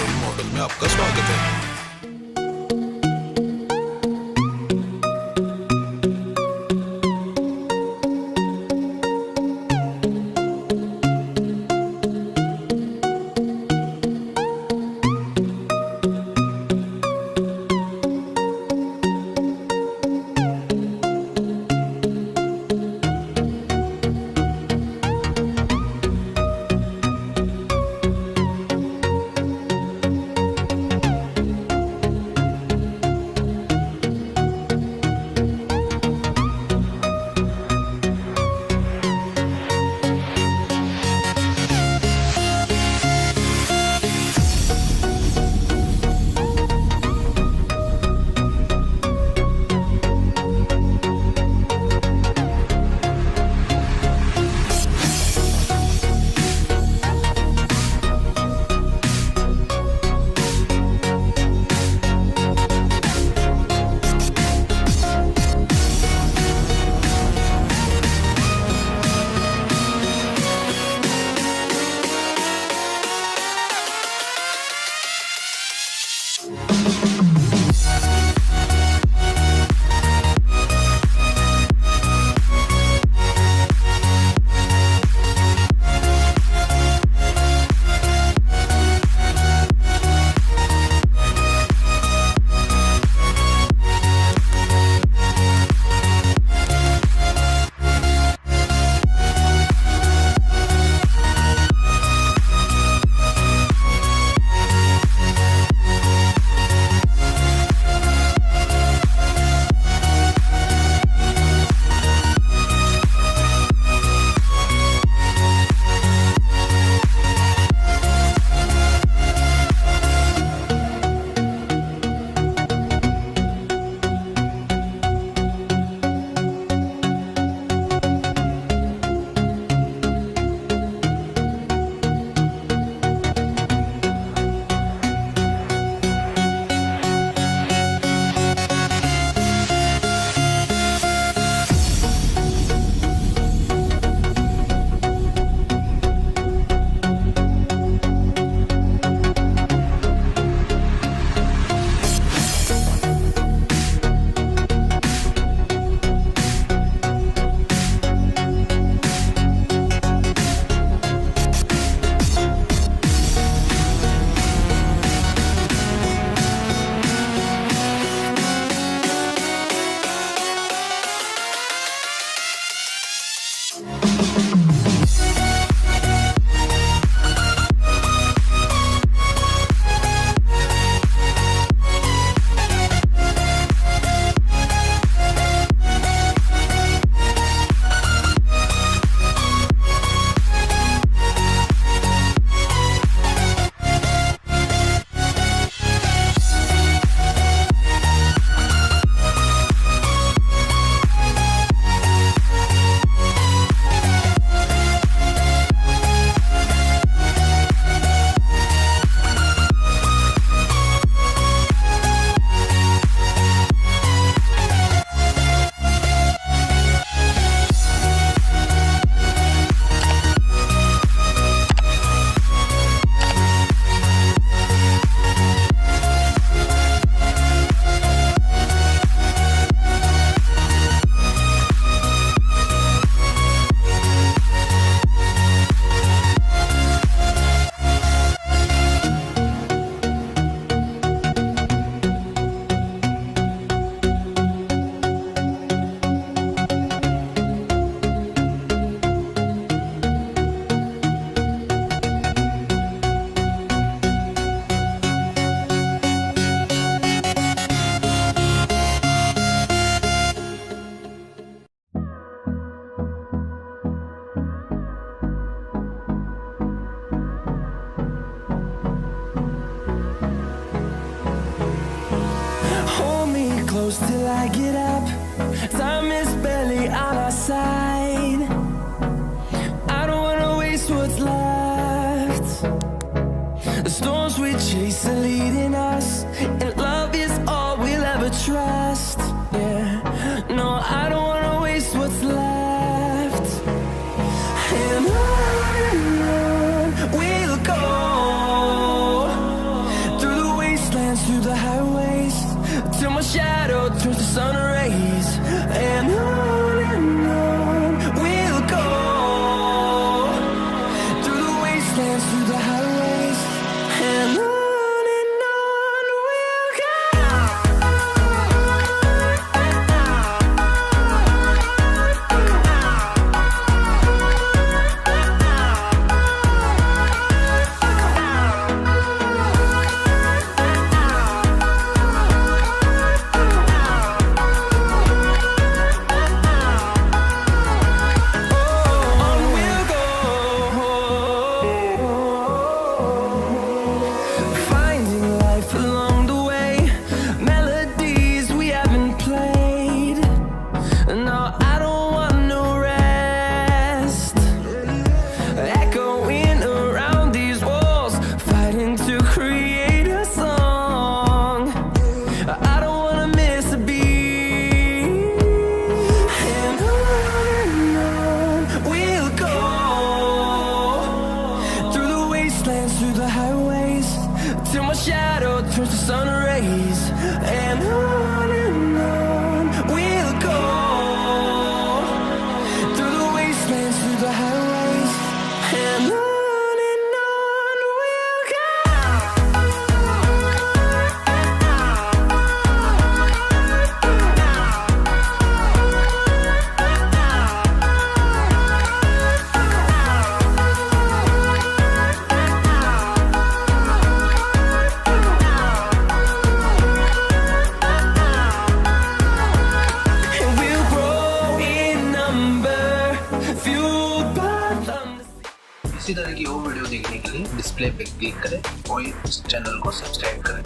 الموضة الميابقة سواقتين. close till I get up. Time is barely on our side. I don't wanna waste what's left. The storms we chase are leading us, and love is all we'll ever trust. Yeah, no, I don't wanna waste what's left. And on we'll go wastelands, through the highways, and on we'll go. Through the highways, till my shadow turns to sun rays, and on we'll go. Through the wastelands, through the highways, and on we'll go. इसी तरह की और video देखने के लिए display पे click करें और इस चैनल को सब्सक्राइब करें।